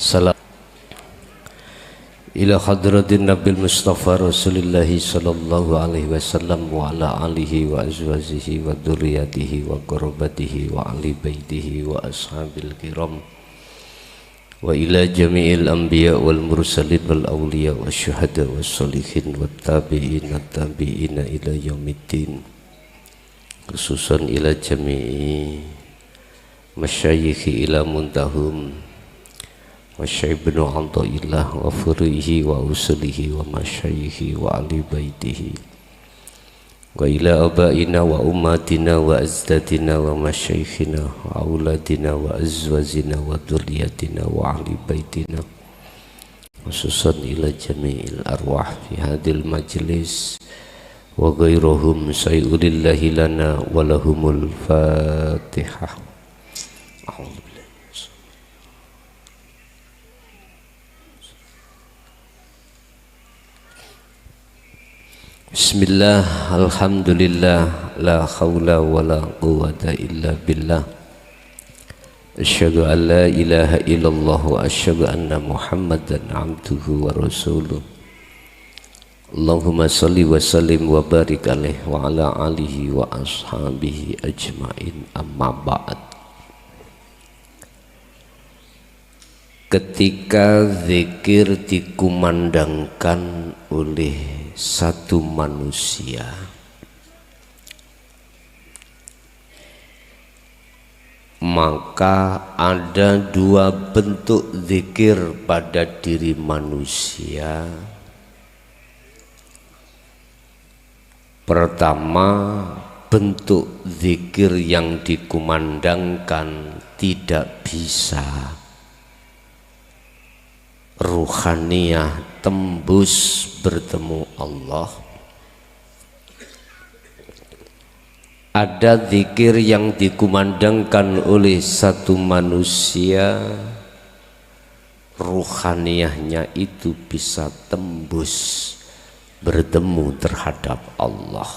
Salam ila hadratin Nabil Mustafa Rasulillahi sallallahu alaihi wasallam wa ala alihi wa azwajihi wa dzurriyyatihi wa qurabatihi wa ahli baitihi wa ashabil kiram wa ila jami'il anbiya wal mursalin wal awliya wa syuhada wa sholihin wa tabi'ina tabi'ina ila yaumiddin, khususan ila jami'i masyayikhi ila muntahum wa syaibnu anta'illah wa furihi wa usulihi wa masyayikhi wa ahli baitihi wa ila abaina wa ummatina wa azdadina wa masyayikhina wa auladina wa azwazina wa dzurriyyatina wa ahli baitina, khususan ila jami'il arwah fi hadil majlis wa ghairuhum sayulillahi lana wa lahumul fatihah. Bismillah, alhamdulillah, la khawla wa la quwwata illa billah. Asyhadu an la ilaha illallah wa asyhadu anna Muhammadan abduhu wa rasuluh. Allahumma salli wa sallim wa barik alaihi wa ala alihi wa ashabihi ajmain, amma ba'd. Ketika zikir dikumandangkan oleh satu manusia, maka ada dua bentuk zikir pada diri manusia. Pertama, bentuk zikir yang dikumandangkan tidak bisa ruhaniyah tembus bertemu Allah. Ada zikir yang dikumandangkan oleh satu manusia, ruhaniyahnya itu bisa tembus bertemu terhadap Allah.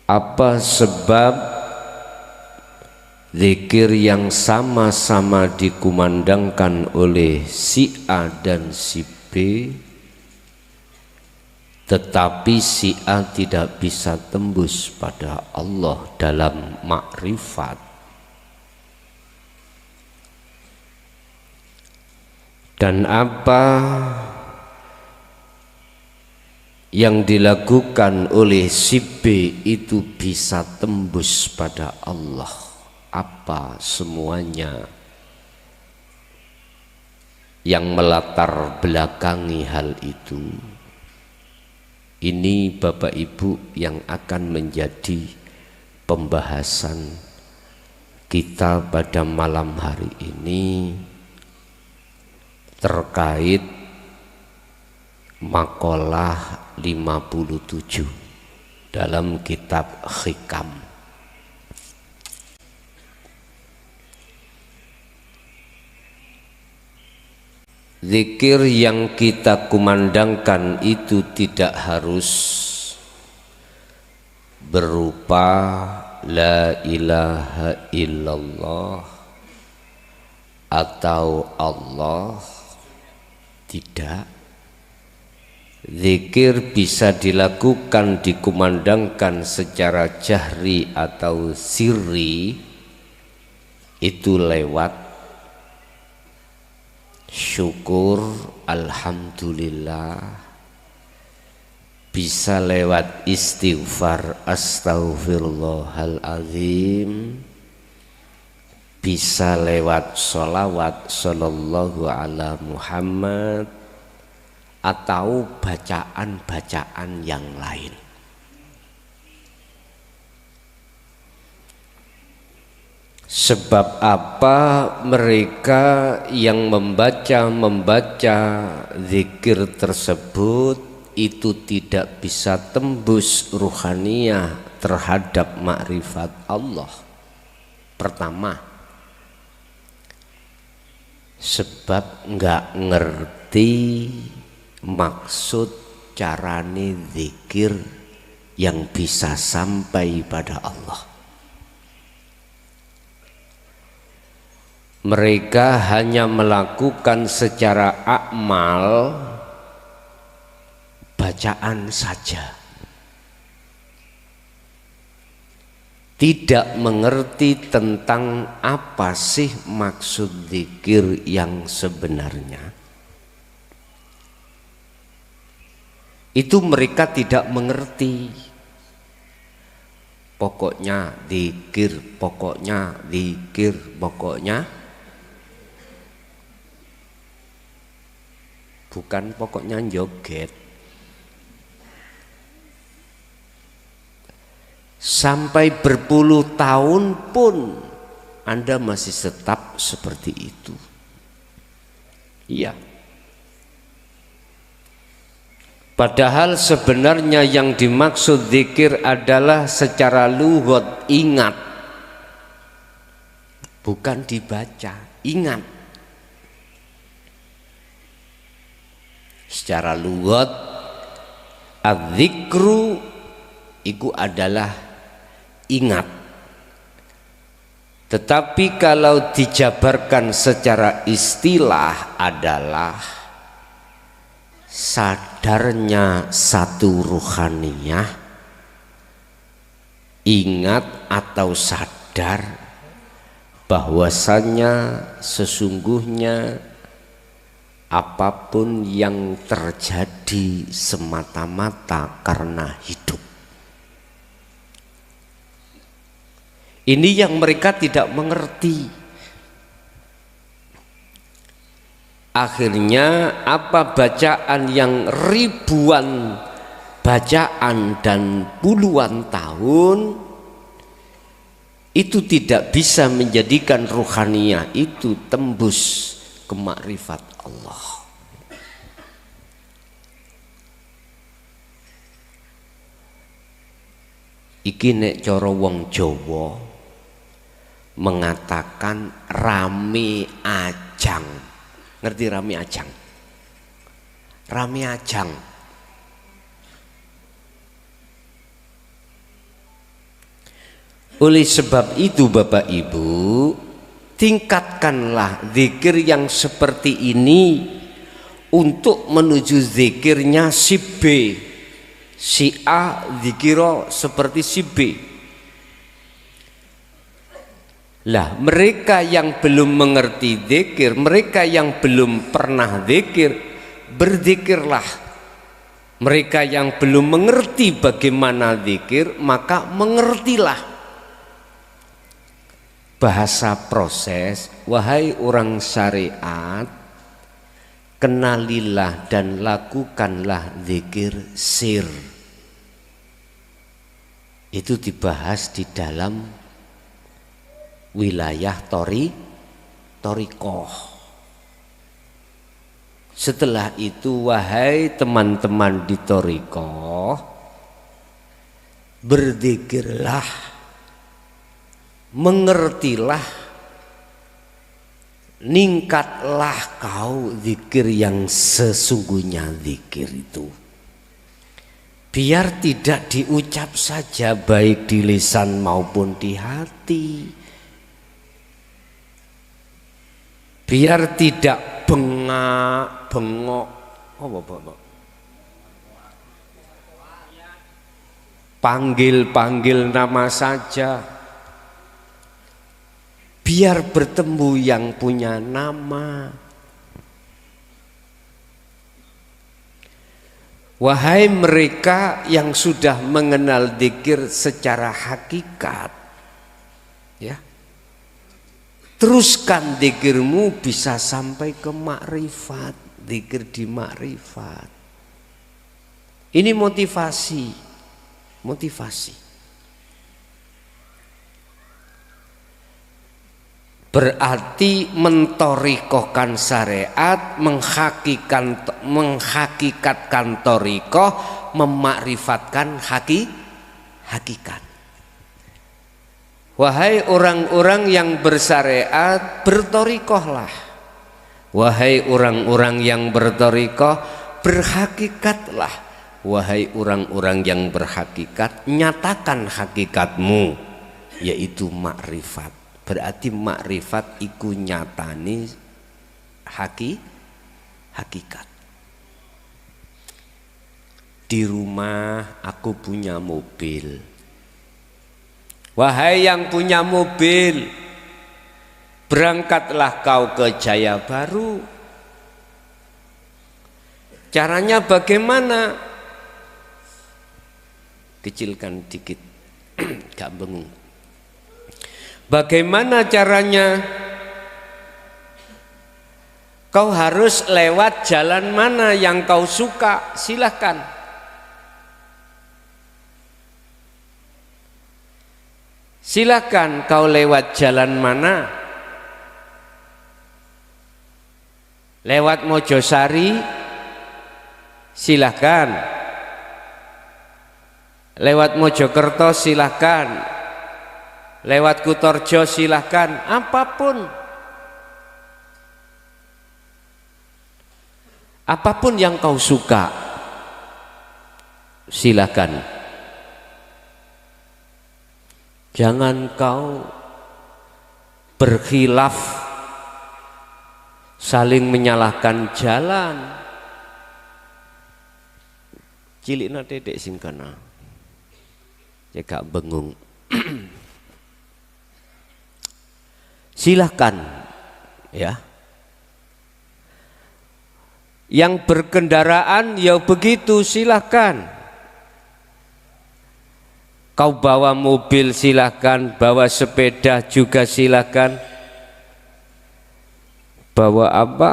Apa sebab zikir yang sama-sama dikumandangkan oleh si A dan si B, tetapi si A tidak bisa tembus pada Allah dalam makrifat? Dan apa yang dilakukan oleh si B itu bisa tembus pada Allah? Apa semuanya yang melatar belakangi hal itu? Ini Bapak Ibu yang akan menjadi pembahasan kita pada malam hari ini terkait makalah 57 dalam kitab Hikam. Zikir yang kita kumandangkan itu tidak harus berupa la ilaha illallah atau Allah, tidak. Zikir bisa dilakukan, dikumandangkan secara jahri atau sirri, itu lewat syukur, alhamdulillah, bisa lewat istighfar, astaghfirullahaladzim, bisa lewat sholawat sallallahu ala Muhammad, atau bacaan-bacaan yang lain. Sebab apa mereka yang membaca zikir tersebut itu tidak bisa tembus ruhaniyah terhadap makrifat Allah? Pertama, sebab enggak ngerti maksud carane zikir yang bisa sampai pada Allah. Mereka hanya melakukan secara akmal bacaan saja, tidak mengerti tentang apa sih maksud zikir yang sebenarnya. Itu mereka tidak mengerti. Pokoknya zikir, pokoknya zikir, pokoknya. Bukan pokoknya joget. Sampai berpuluh tahun pun Anda masih tetap seperti itu. Iya. Padahal sebenarnya yang dimaksud zikir adalah secara lughat ingat. Bukan dibaca, ingat. Secara lughat az-zikru itu adalah ingat. Tetapi kalau dijabarkan secara istilah adalah sadarnya satu ruhaniyah, ingat atau sadar bahwasannya sesungguhnya apapun yang terjadi semata-mata karena hidup. Ini yang mereka tidak mengerti. Akhirnya apa bacaan yang ribuan bacaan dan puluhan tahun itu tidak bisa menjadikan ruhaniyah itu tembus ke makrifat Allah. Iki nek cara wong Jawa mengatakan rame ajang. Ngerti rame ajang? Rame ajang. Oleh sebab itu Bapak Ibu, tingkatkanlah zikir yang seperti ini untuk menuju zikirnya si B. Si A zikiro seperti si B. Lah mereka yang belum mengerti zikir, mereka yang belum pernah zikir, berzikirlah. Mereka yang belum mengerti bagaimana zikir, maka mengertilah. Bahasa proses, wahai orang syariat, kenalilah dan lakukanlah zikir sir. Itu dibahas di dalam wilayah torikoh. Setelah itu wahai teman-teman di torikoh, berzikirlah, mengertilah, ningkatlah kau zikir yang sesungguhnya zikir itu. Biar tidak diucap saja baik di lisan maupun di hati. Biar tidak bengok, panggil nama saja. Biar bertemu yang punya nama. Wahai mereka yang sudah mengenal zikir secara hakikat, ya, teruskan zikirmu bisa sampai ke makrifat, zikir di makrifat. Ini motivasi. Berarti mentorikohkan syariat, menghakikatkan torikoh, memakrifatkan hakikat. Wahai orang-orang yang bersyariat, bertorikohlah. Wahai orang-orang yang bertorikoh, berhakikatlah. Wahai orang-orang yang berhakikat, nyatakan hakikatmu, yaitu makrifat. Berarti makrifat iku nyatani hakikat. Di rumah aku punya mobil. Wahai yang punya mobil, berangkatlah kau ke Jaya Baru. Caranya bagaimana? Kecilkan dikit, gak bengung. Bagaimana caranya? Kau harus lewat jalan mana yang kau suka, silahkan. Silahkan kau lewat jalan mana. Lewat Mojosari, silahkan. Lewat Mojokerto, silahkan. Lewat Kutorjo, silahkan. Apapun. Apapun yang kau suka, silahkan. Jangan kau berkhilaf, saling menyalahkan jalan. Cilikna dedek sing kana. Ya gak bengung. Silahkan ya. Yang berkendaraan ya begitu, silahkan. Kau bawa mobil silahkan, bawa sepeda juga silahkan. Bawa apa?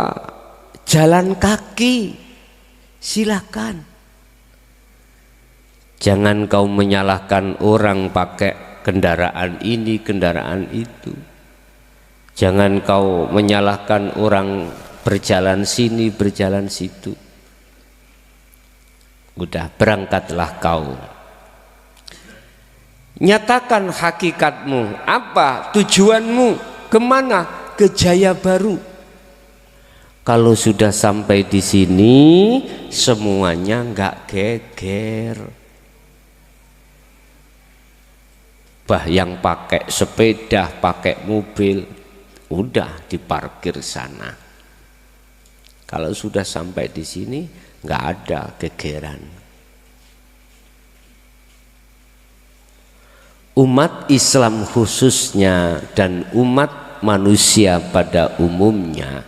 Jalan kaki silahkan. Jangan kau menyalahkan orang pakai kendaraan ini, kendaraan itu. Jangan kau menyalahkan orang berjalan sini, berjalan situ. Udah, berangkatlah kau. Nyatakan hakikatmu, apa tujuanmu, kemana? Ke Jaya Baru. Kalau sudah sampai di sini, semuanya nggak geger. Bah yang pakai sepeda, pakai mobil, udah diparkir sana. Kalau sudah sampai di sini, nggak ada gegeran. Umat Islam khususnya dan umat manusia pada umumnya,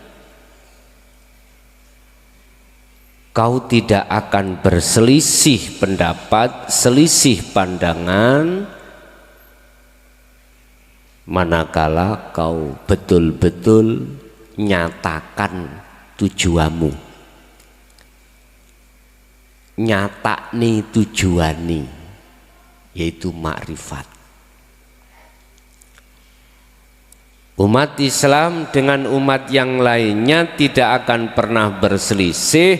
kau tidak akan berselisih pendapat, selisih pandangan manakala kau betul-betul nyatakan tujuanmu, nyatakni tujuani, yaitu makrifat. Umat Islam dengan umat yang lainnya tidak akan pernah berselisih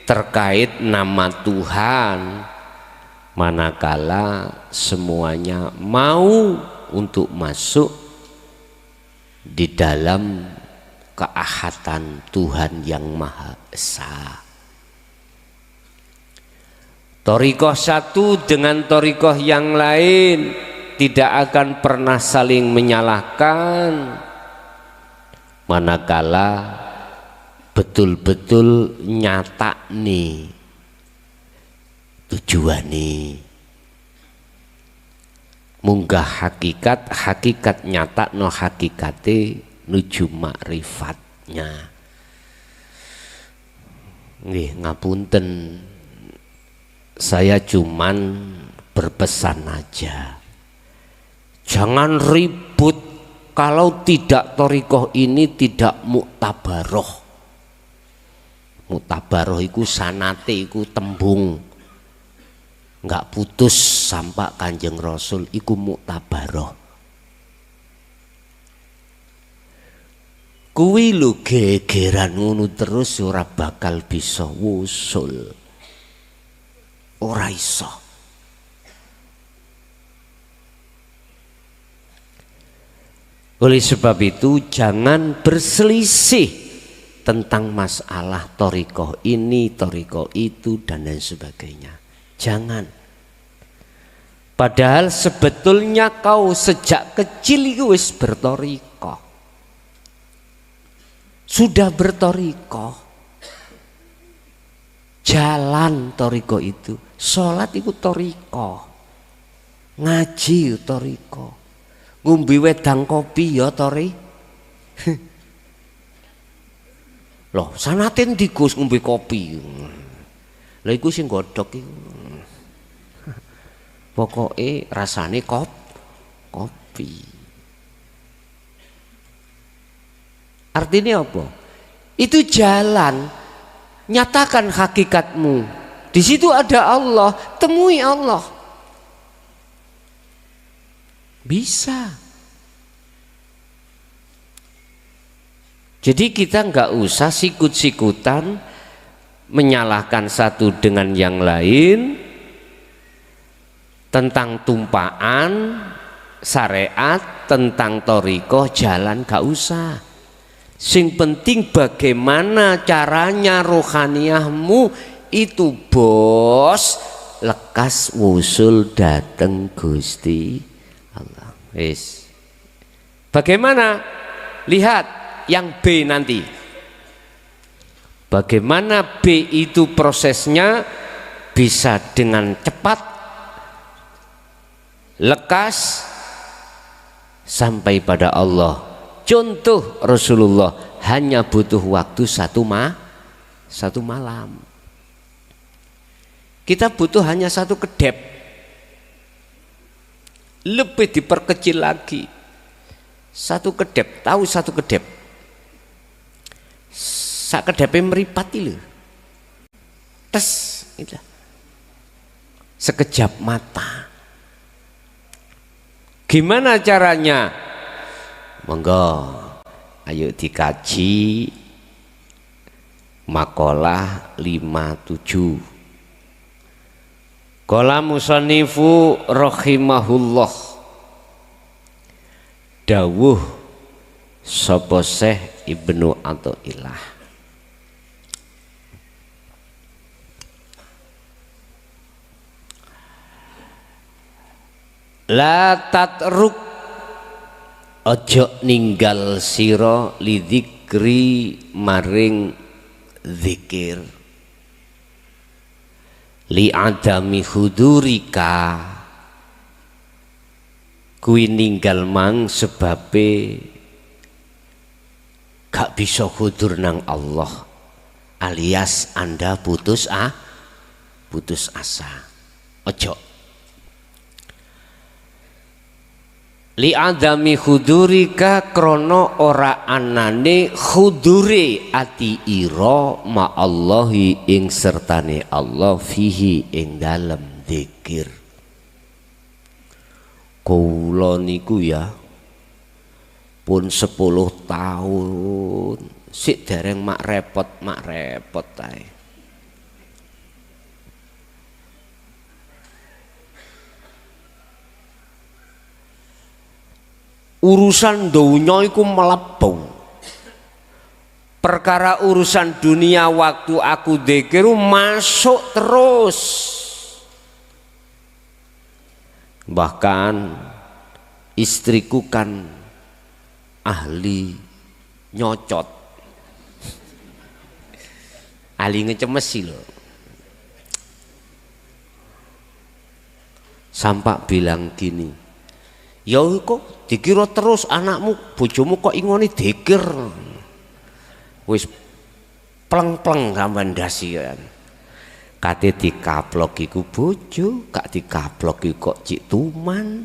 terkait nama Tuhan manakala semuanya mau untuk masuk di dalam keahatan Tuhan yang Maha Esa. Thariqah satu dengan thariqah yang lain tidak akan pernah saling menyalahkan manakala betul-betul nyata nih tujuan nih, munggah hakikat nyata no hakikate nuju makrifatnya. Nggih ngapunten, saya cuman berpesan aja, jangan ribut kalau tidak thariqah ini tidak muktabaroh. Muktabaroh iku sanate iku tembung nggak putus sampai Kanjeng Rasul, iku muktabaroh. Kuwi lho gegeran ngono terus ora bakal bisa wusul, ora iso. Oleh sebab itu jangan berselisih tentang masalah thariqah ini, thariqah itu dan lain sebagainya. Jangan. Padahal sebetulnya kau sejak kecil itu wis bertoriko, sudah bertoriko, jalan toriko itu, sholat itu toriko, ngaji toriko, ngombe wedang kopi ya tori. Loh, sanaten digus ngombe kopi. Lah iku sing godhok iku. Pokoke rasane kopi. Artinya apa? Itu jalan, nyatakan hakikatmu. Di situ ada Allah, temui Allah. Bisa. Jadi kita nggak usah sikut-sikutan menyalahkan satu dengan yang lain tentang tumpaan syariat, tentang toriko jalan, gak usah. Sing penting bagaimana caranya rohaniyahmu itu bos lekas wusul dateng Gusti Allah. Wis. Bagaimana? Lihat yang B nanti. Bagaimana B itu prosesnya bisa dengan cepat, lekas sampai pada Allah. Contoh Rasulullah hanya butuh waktu satu malam. Kita butuh hanya satu kedep, lebih diperkecil lagi. Satu kedep, tahu satu kedep? Sak kedepe meripat lho. Tes, itu. Sekejap mata. Gimana caranya? Monggo, ayo dikaji makalah 57. Qala musannifu rahimahullah, dawuh sapa Syekh Ibnu Athaillah. La tatruk, ojo ninggal sira lidzikri maring zikir, li adami hudurika, kuwi ninggal mang sebabe gak bisa hudur nang Allah, alias Anda putus asa. Ojo. Li adami hudurika, krono ora anane hudure ati ira ma Allahi ing sertane Allah fihi ing dalem zikir. Kula niku ya pun 10 tahun sik dereng mak repot ae. Urusan dunia iku melebu. Perkara urusan dunia waktu aku dzikir masuk terus. Bahkan istriku kan ahli nyocot, ahli ngecemesi loh. Sampai bilang gini, ya kok dikira terus anakmu, bojomu kok ingoni dzikir. Wis pleng-pleng sampean dasian. Kate dikaplok iku bojo, gak dikaplok iku kok cik tuman.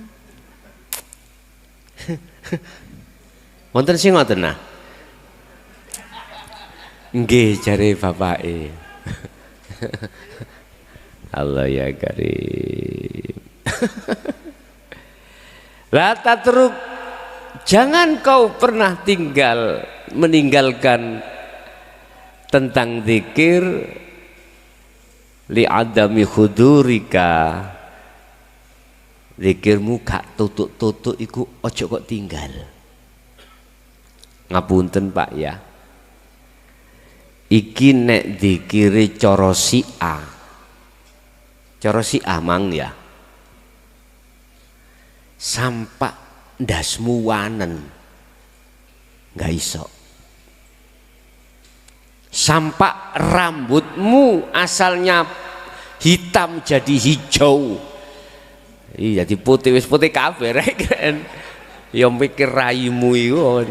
Wonten sing ngoten nah. Nggih jare bapake. Allah ya karim. La tatruk, jangan kau pernah meninggalkan tentang zikir, li adami hudurika, zikirmu gak tutuk-tutuk iku ojo kok tinggal. Ngapunten Pak ya, iki nek zikire cara Syiah mang ya, sampak ndasmu wanen nggak iso. Sampak rambutmu asalnya hitam jadi hijau, iya jadi putih, wis putih kabeh rek kan. Ya mikir raimu iku.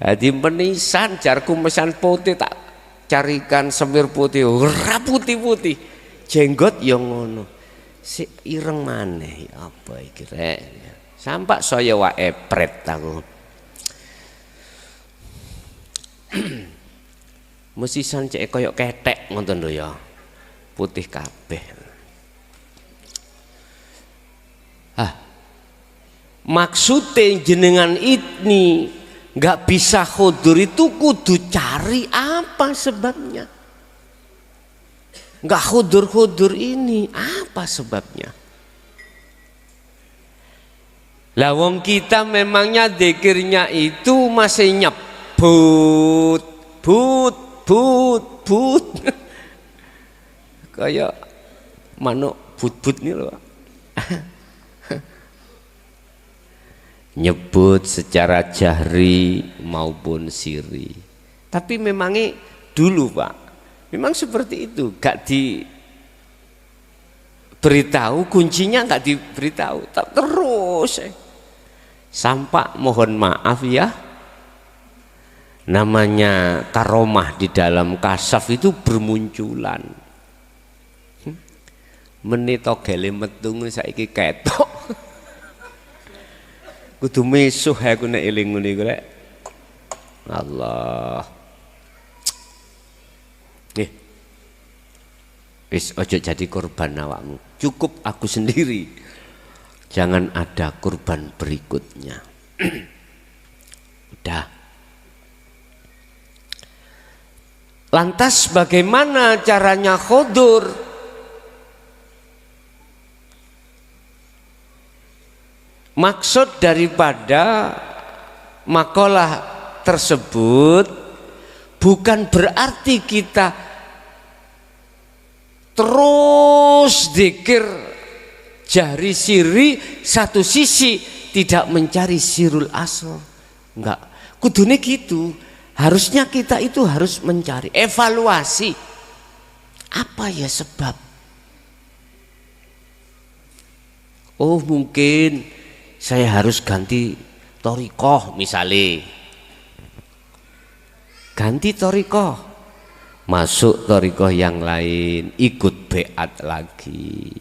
Jadi menisan jarku mesan putih tak carikan semir putih, ora putih-putih. Jenggot yang ngono. Si ireng maneh apa iki rek. Sampak saya wae epret aku. Mesti sancek koyok ketek ngoten lho ya. Putih kabeh. Maksudnya jenengan ini nggak bisa khudur itu kudu cari apa sebabnya. Nggak khudur ini apa sebabnya? Lah wong kita memangnya dzikirnya itu masih nyebut but kayak manuk but nih loh. Nyebut secara jahri maupun siri. Tapi memangnya dulu Pak, memang seperti itu, gak diberitahu, kuncinya gak diberitahu, tak terus. Sampak mohon maaf ya, namanya karomah di dalam kasaf itu bermunculan. Menito gele metung saiki ketok. Kudu mesuh aku nek eling ngene iku rek. Allah. Nih. Wis ojo jadi korban awakmu. Cukup aku sendiri. Jangan ada korban berikutnya. Udah. Lantas bagaimana caranya khudur? Maksud daripada makalah tersebut bukan berarti kita terus dzikir jahri siri satu sisi tidak mencari sirul asal. Enggak, kudune gitu. Harusnya kita itu harus mencari evaluasi apa ya sebab. Oh mungkin saya harus ganti thariqah misalnya, ganti thariqah, masuk thariqah yang lain, ikut beat lagi,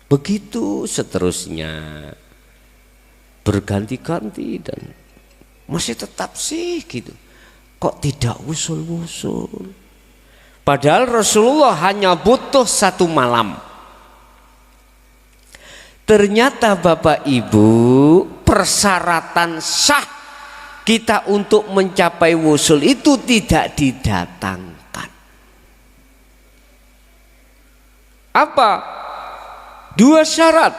begitu seterusnya, berganti-ganti dan masih tetap sih gitu. Kok tidak usul-usul? Padahal Rasulullah hanya butuh 1 malam. Ternyata Bapak Ibu, persyaratan sah kita untuk mencapai wusul itu tidak didatangkan. Apa? 2 syarat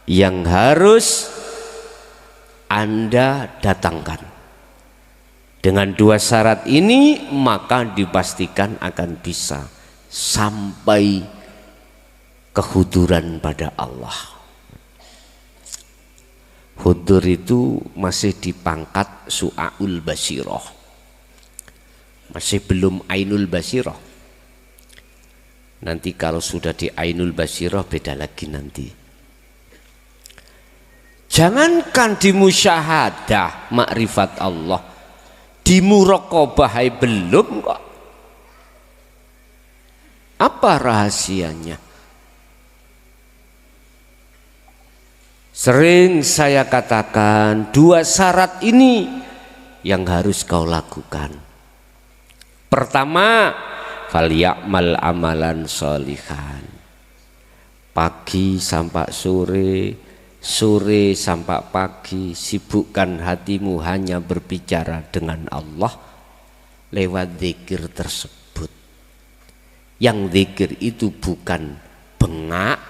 yang harus Anda datangkan. Dengan 2 syarat ini maka dipastikan akan bisa sampai kehuduran pada Allah. Hudur itu masih di pangkat su'aul basirah, masih belum ainul basirah. Nanti kalau sudah di ainul basirah beda lagi nanti. Jangankan di musyahadah makrifat Allah, di muraqabah belum kok. Apa rahasianya? Sering saya katakan 2 syarat ini yang harus kau lakukan. Pertama, falyamal amalan sholihan. Pagi sampai sore, sore sampai pagi, sibukkan hatimu hanya berbicara dengan Allah lewat zikir tersebut. Yang zikir itu bukan bengak,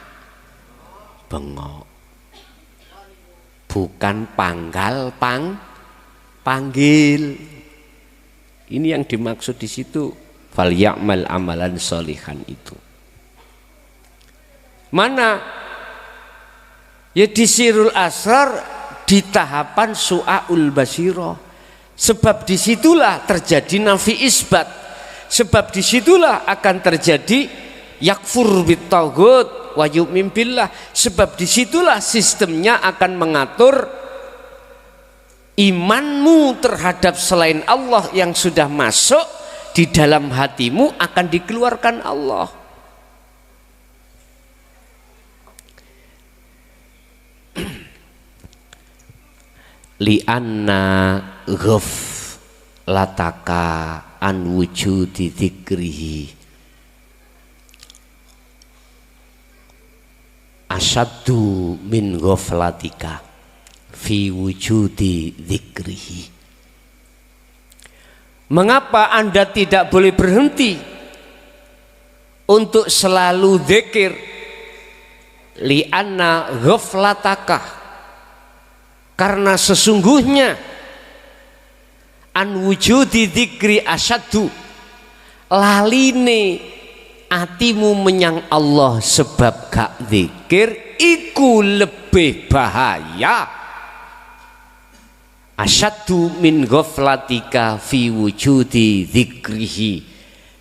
bengok, bukan panggil, Ini yang dimaksud di situ fal ya'mal amalan sholihan itu. Mana? Ya di Sirul Asrar di tahapan Su'aul Basiro. Sebab disitulah terjadi nafi isbat. Sebab disitulah akan terjadi yakfur bittaghut wa yu'min billah. Sebab disitulah sistemnya akan mengatur imanmu terhadap selain Allah yang sudah masuk di dalam hatimu akan dikeluarkan Allah. Li'anna ghaflataka an wujudi dzikrihi asyaddu min ghaflatika fi wujudi dzikrihi. Mengapa Anda tidak boleh berhenti untuk selalu zikir? Li'anna ghaflataka, karena sesungguhnya an wujudi dzikri asyaddu, laline atimu menyang Allah sebab gak zikir iku lebih bahaya, asyaddu min ghaflatika fi wujudi dzikrihi,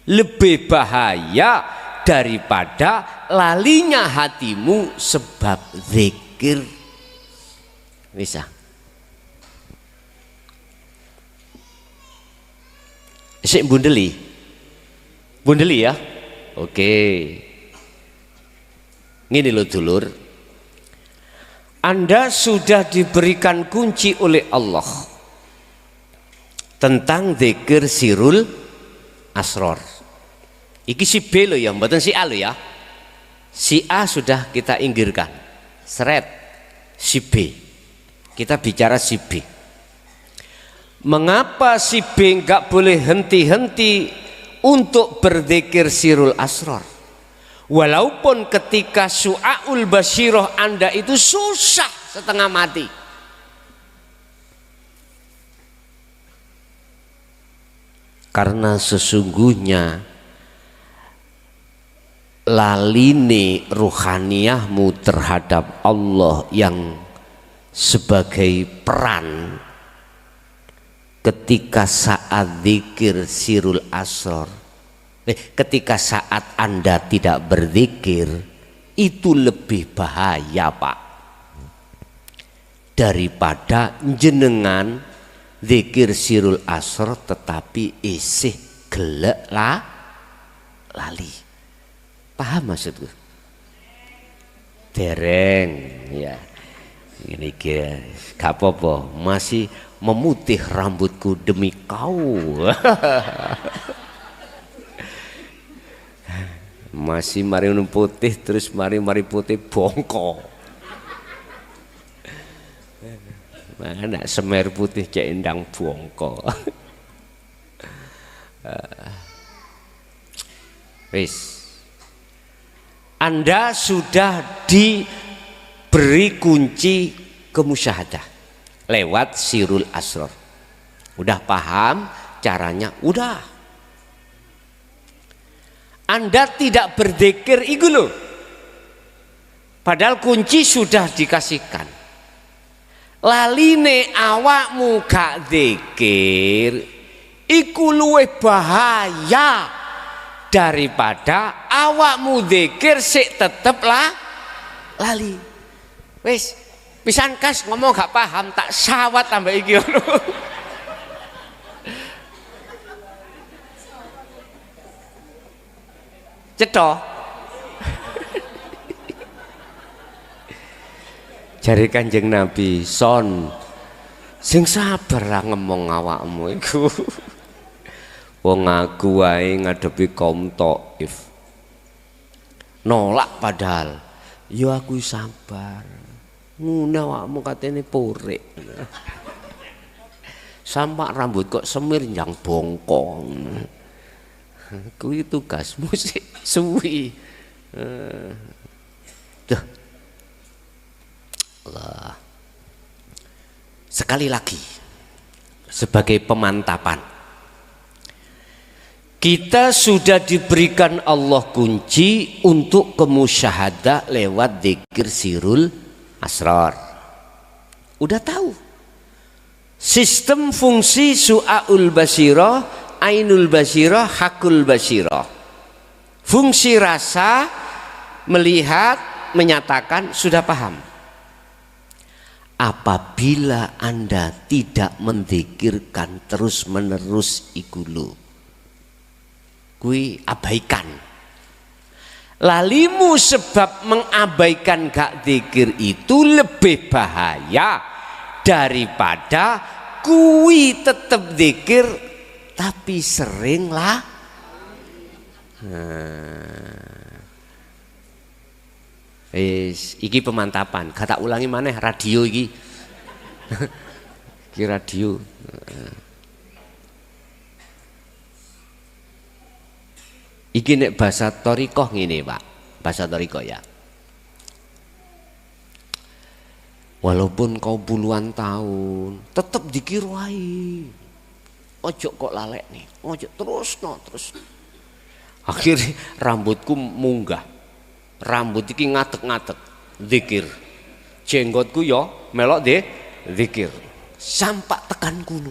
lebih bahaya daripada lalinya hatimu sebab zikir. Bisa sik bundeli ya. Oke, ngene lho dulur, Anda sudah diberikan kunci oleh Allah tentang zikir Sirul Asrar. Iki si B lo ya, mboten si A lo ya. Si A sudah kita inggirkan, seret. Si B, kita bicara si B. Mengapa si B nggak boleh henti-henti untuk berzikir Sirul Asrar? Walaupun ketika Su'aul Basyiroh Anda itu susah setengah mati. Karena sesungguhnya laline ruhaniyahmu terhadap Allah yang sebagai peran ketika saat zikir Sirul Asrar, ketika saat Anda tidak berzikir, itu lebih bahaya Pak, daripada jenengan zikir Sirul Asrar tetapi isih gelek lali. Paham maksudku? Dereng ya. Ini gak apa-apa, masih memutih rambutku demi kau. Masih mari putih terus mari putih bongko. Mana semer putih cek endang bongko. Wis. Anda sudah diberi kunci kemusyahadah lewat Sirul Asrar. Udah paham caranya? Udah. Anda tidak berzikir itu loh. Padahal kunci sudah dikasihkan. Laline awakmu gak zikir iku luwih bahaya daripada awakmu zikir sik tetep lali. Wis pisan kas ngomong gak paham tak sawat tambah iki ngono. Cetha. Jare Kanjeng Nabi, son sing sabar lah ngomong awakmu iku. Wong aku wae ngadepi kaum Thaif. Nolak padahal. Yo aku sabar. Ngono awakmu katene purik. Sampak rambut kok semir njang bongkong. Kuwi tugasmu sih suwi. Tuh. Allah. Sekali lagi sebagai pemantapan, Kita sudah diberikan Allah kunci untuk kemusyahadah lewat dzikir sirul asrar. Udah tahu sistem fungsi su'aul basirah, ainul basirah, hakul basirah. Fungsi rasa, melihat, menyatakan, sudah paham. Apabila Anda tidak menzikirkan terus menerus ikulu, kui abaikan. Lalimu sebab mengabaikan gak zikir itu lebih bahaya daripada kui tetap zikir tapi sering lah. Iki pemantapan. Kata ulangi maneh radio iki. Iki radio. Iki nek bahasa torikoh ngene Pak, bahasa torikoh ya. Walaupun kau puluhan tahun, tetap dikir wae. Ojo kok lalek nih, ojo terus. Akhirnya rambutku munggah, rambut iki ngatek-ngatek, zikir. Jenggotku yo melok deh, zikir. Sampai tekan kuno.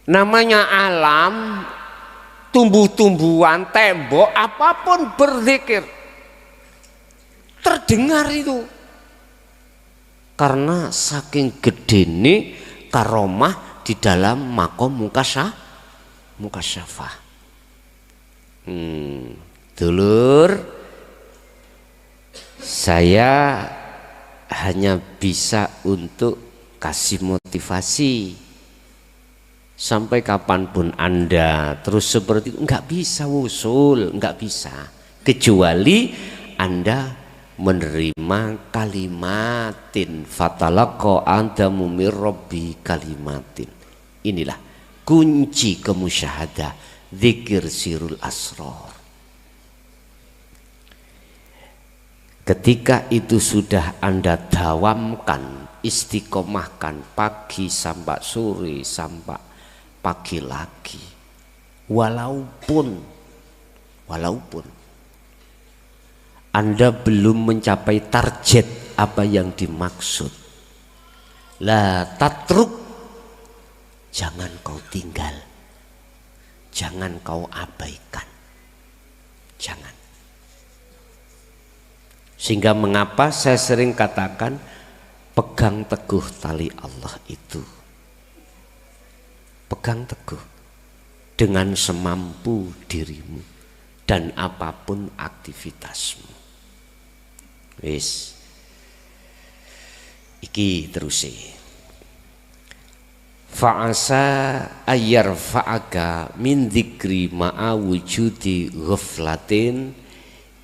Namanya alam. Tumbuh-tumbuhan, tembok, apapun berzikir terdengar itu karena saking gedene karomah di dalam makom mukasyafah. Dulur, saya hanya bisa untuk kasih motivasi. Sampai kapanpun Anda terus seperti itu nggak bisa wusul, nggak bisa, kecuali Anda menerima kalimatin fatalaqa adamu mir rabbi kalimatin. Inilah kunci kemusyahadah zikir sirul asrar. Ketika itu sudah Anda dawamkan, istiqomahkan pagi sampai sore sampai pagi lagi, walaupun Anda belum mencapai target apa yang dimaksud, la tatruk, jangan kau tinggal, jangan kau abaikan, jangan. Sehingga mengapa saya sering katakan pegang teguh tali Allah itu. Pegang teguh dengan semampu dirimu dan apapun aktivitasmu. Wis. Iki terus fa'asa ayyar fa'aka min dzikri ma'a wujudi ghaflatin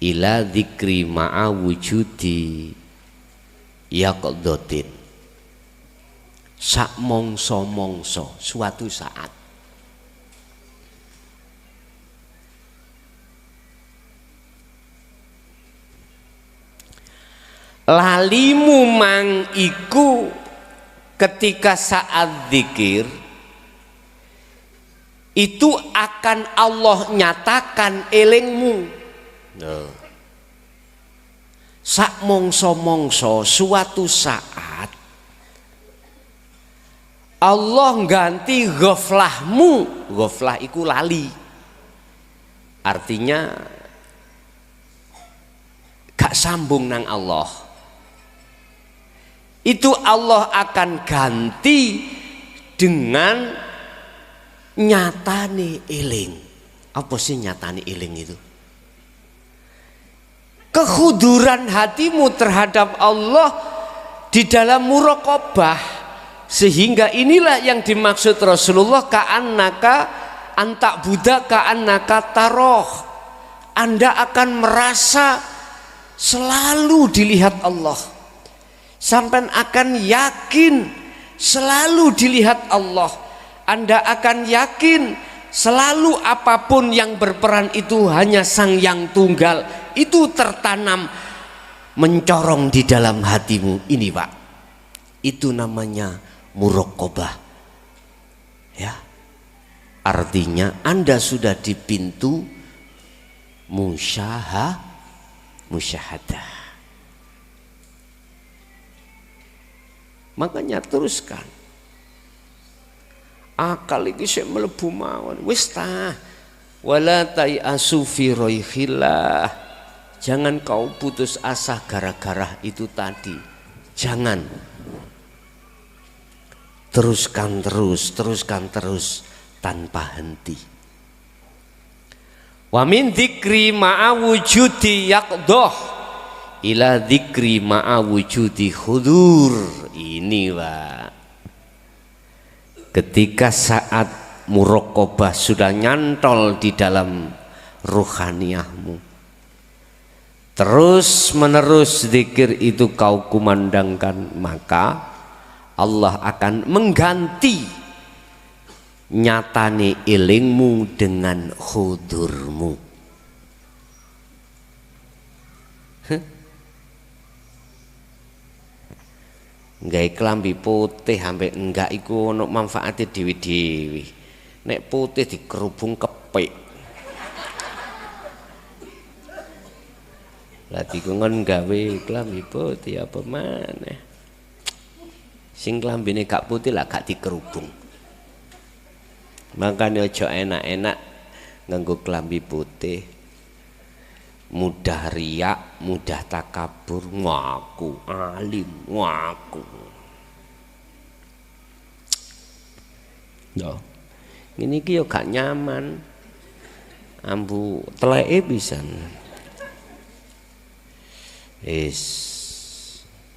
ila dzikri ma'a wujudi yaqdhatin. Sak mongso suatu saat lalimu mang iku ketika saat zikir itu akan Allah nyatakan elingmu. Sak mongso suatu saat Allah ganti ghaflahmu. Ghaflah iku lali, artinya gak sambung nang Allah. Itu Allah akan ganti dengan nyatane eling. Apa sih nyatane eling itu? Kekhuduran hatimu terhadap Allah di dalam muraqabah. Sehingga inilah yang dimaksud Rasulullah, ka'annaka antak buddha ka'annaka taroh. Anda akan merasa selalu dilihat Allah, sampai akan yakin selalu dilihat Allah. Anda akan yakin selalu apapun yang berperan itu hanya Sang Yang Tunggal. Itu tertanam, mencorong di dalam hatimu. Ini Pak, itu namanya muraqabah, ya. Artinya Anda sudah di pintu musyahadah. Makanya teruskan. Akal iki sik mlebu mawon. Wis ta. Wala tayasu fi roihillah. Jangan kau putus asa gara-gara itu tadi. Jangan. Teruskan terus tanpa henti. Wa min dzikri ma'a wujudi yaqdah ila dzikri ma'a wujudi hudur. Ini Pak. Ketika saat muraqabah sudah nyantol di dalam ruhaniyahmu, terus menerus zikir itu kau kumandangkan, maka Allah akan mengganti nyatane ilingmu dengan hudurmu. Nggae klambi putih ambek enggak iku ono manfaate dewi-dewi. Nek putih dikerubung kepik. Lah dikon gawe klambi putih apa maneh. Sing klambine gak putih lah gak dikerubung. Makanya aja enak-enak nganggo klambi putih, mudah riak, mudah takabur, ngaku alim, ngaku. Yo, ini ki yo gak nyaman, ambu teleke pisan.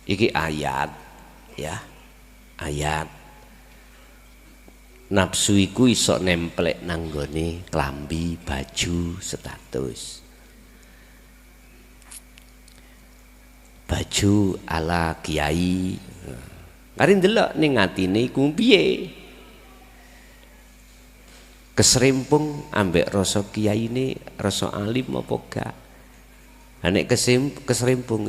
Iki ayat, ya, ayat. Nafsu iku iso nemplek nanggone klambi, baju, status. Baju ala kiai. Kari ndelok ning atine iku piye? Keserimpung ambek rasa kiyaine, rasa alim apa gak? Nek keserimpung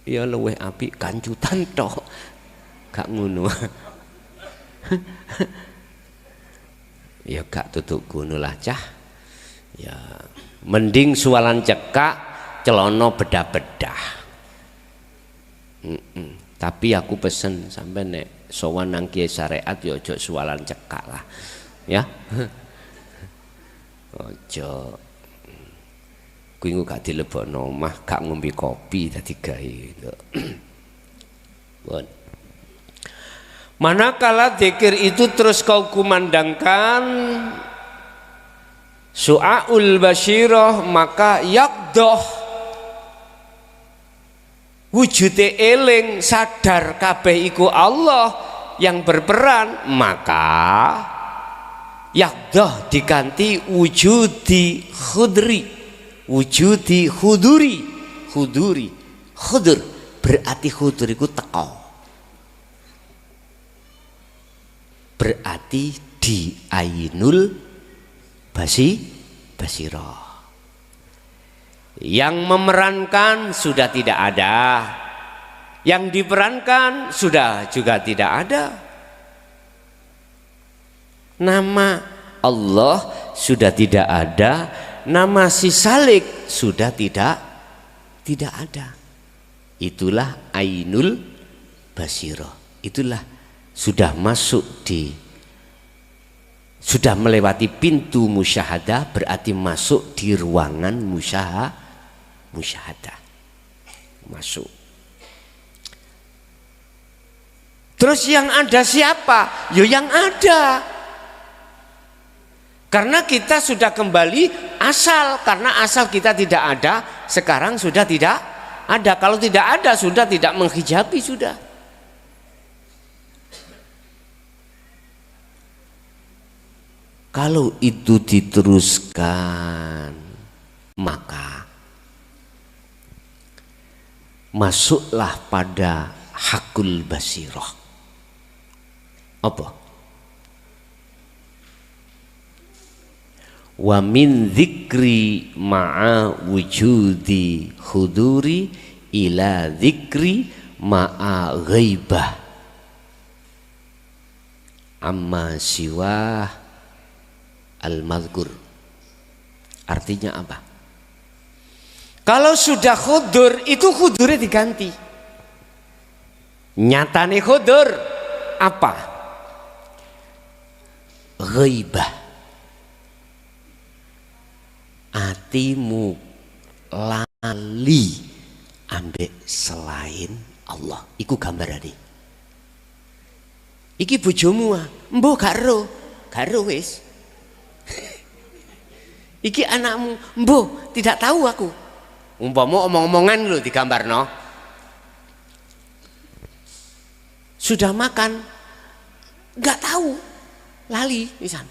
ya luweh apik kancutan tok. Gak ngono. Ya gak tutuk ngono lah cah. Ya mending sualan cekak celono bedah-bedah. Tapi aku pesen sampai nek sowan nang kiai syariat ya ojo sualan cekak lah. Ya. Ojo. Kuwi gak dilebokno omah, gak ngombe kopi dadi gawe. Bon. Manakala zikir itu terus kau kumandangkan su'aul basyirah, maka yaqdah wujude eling sadar kabeh iku Allah yang berperan, maka yaqdah diganti wujudi khudri, wujudi khuduri, khudur berarti khudur iku teko. Berarti di ainul basirah. Yang memerankan sudah tidak ada, yang diperankan sudah juga tidak ada. Nama Allah sudah tidak ada, nama si Salik sudah tidak ada. Itulah ainul basirah. Itulah sudah masuk sudah melewati pintu musyahadah, berarti masuk di ruangan musyahadah. Masuk. Terus yang ada siapa? Yo yang ada. Karena kita sudah kembali asal, karena asal kita tidak ada, sekarang sudah tidak ada. Kalau tidak ada sudah tidak menghijabi sudah. Kalau itu diteruskan, maka masuklah pada hakul basirah. Apa? Wa min dzikri ma'a wujudi huduri ila dzikri ma'a ghaibah amma siwah al-madhkur. Artinya apa? Kalau sudah khudur, itu khudurnya diganti. Nyatane khudur apa? Ghaibah. Atimu lali ambek selain Allah. Iku gambarane. Iki bojomu ah, mbok gak ro wis. Iki anakmu, mbok tidak tahu aku. Umpama omong-omongan lho digambarno. Sudah makan nggak tahu, lali misal.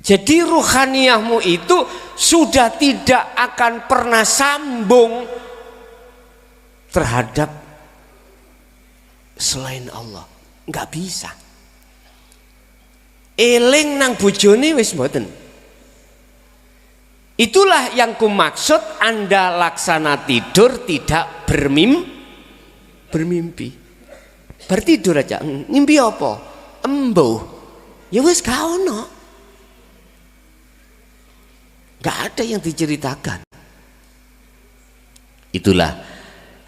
Jadi ruhaniyahmu itu sudah tidak akan pernah sambung terhadap selain Allah, nggak bisa. Eling nang bojone wis mboten. Itulah yang kumaksud Anda laksana tidur tidak bermimpi. Bertidur aja, ngimpi apa? Embuh. Ya wis gak ono. Gak ada yang diceritakan. Itulah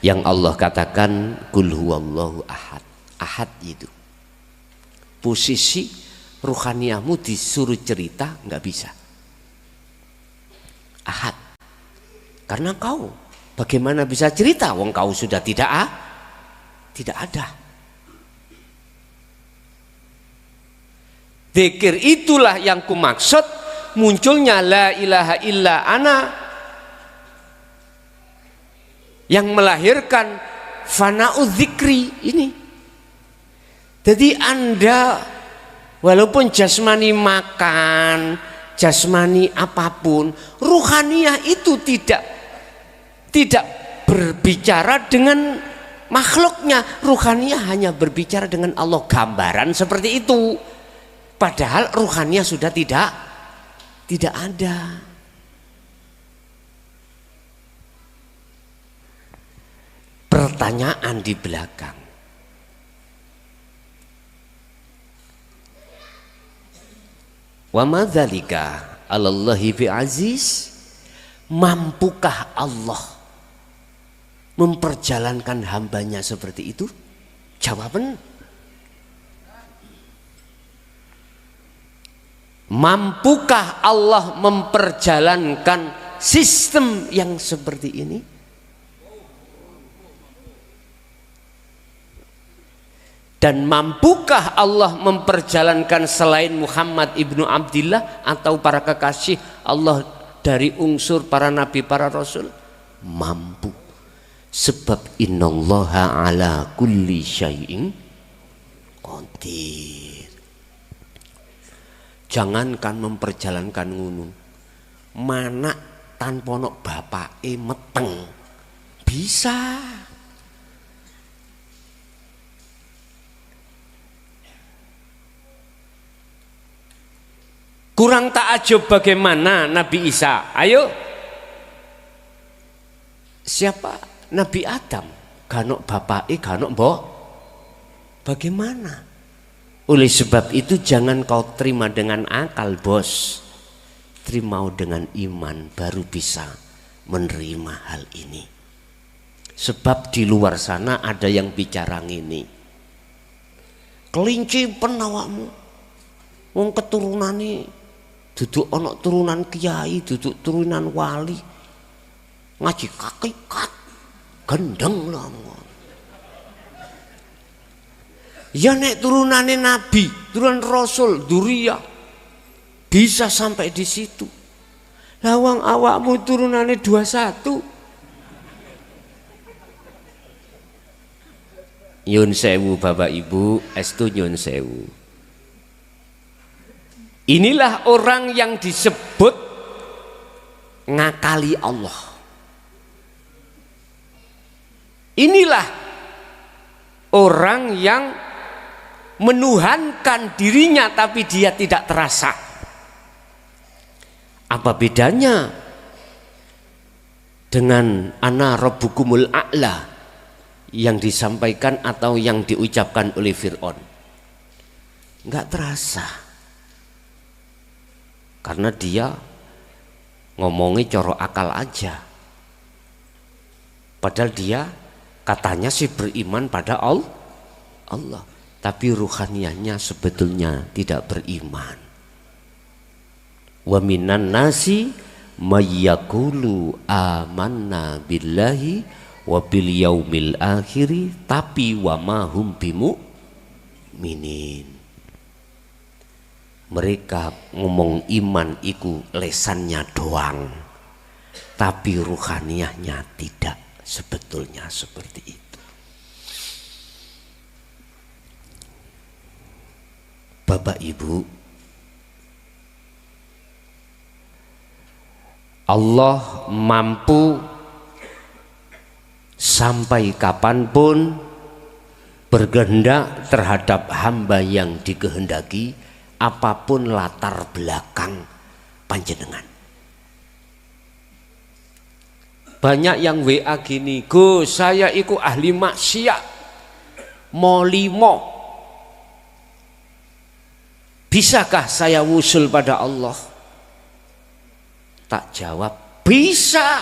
yang Allah katakan kul huwallahu ahad. Ahad itu posisi ruhaniyahmu disuruh cerita nggak bisa. Ahad. Karena kau bagaimana bisa cerita wong kau sudah tidak ada. Dzikir itulah yang kumaksud munculnya la ilaha illa ana yang melahirkan fana'udz dzikri ini. Jadi Anda walaupun jasmani makan, jasmani apapun, ruhaniyah itu tidak berbicara dengan makhluknya. Ruhaniyah hanya berbicara dengan Allah, gambaran seperti itu. Padahal ruhaniyah sudah tidak ada. Pertanyaan di belakang. Wa madzalika 'alallahi bi'aziz. Mampukah Allah memperjalankan hambanya seperti itu? Jawaban, mampukah Allah memperjalankan sistem yang seperti ini? Dan mampukah Allah memperjalankan selain Muhammad ibnu Abdillah atau para kekasih Allah dari unsur para nabi, para rasul? Mampu. Sebab innallaha ala kulli syai'in qadir. Jangankan memperjalankan ngunu, mana tanpa ono bapake meteng bisa. Kurang takjub bagaimana Nabi Isa? Ayo, siapa? Nabi Adam, ganok bapake, ganok mbok. Bagaimana? Oleh sebab itu jangan kau terima dengan akal, bos. Terima dengan iman, baru bisa menerima hal ini. Sebab di luar sana ada yang bicara ini. Kelinci penawakmu, wong keturunane duduk ono turunan kiai, duduk turunan wali, ngaji hakikat, gendeng lah. Ya nek turunane nabi, turunan rasul, duriyah, bisa sampai di situ. Lawang awakmu turunane 21. Nyun sewu Bapak Ibu, estu nyun sewu. Inilah orang yang disebut ngakali Allah. Inilah orang yang menuhankan dirinya tapi dia tidak terasa. Apa bedanya dengan ana rabbukumul a'la yang disampaikan atau yang diucapkan oleh Fir'aun? nggak terasa, karena dia ngomongnya coro akal aja, padahal dia katanya sih beriman pada Allah, tapi ruhaniyahnya sebetulnya tidak beriman. Wa minan nasi mayyaqulu amanna billahi wa bil yaumil akhiri, tapi wa ma hum bimu'minin. Mereka ngomong iman iku lesannya doang, tapi ruhaniyahnya tidak sebetulnya seperti itu. Bapak Ibu, Allah mampu sampai kapanpun berkehendak terhadap hamba yang dikehendaki, apapun latar belakang panjenengan. Banyak yang WA gini, Gus saya iku ahli maksiat molimo, bisakah saya wusul pada Allah? Tak jawab, bisa.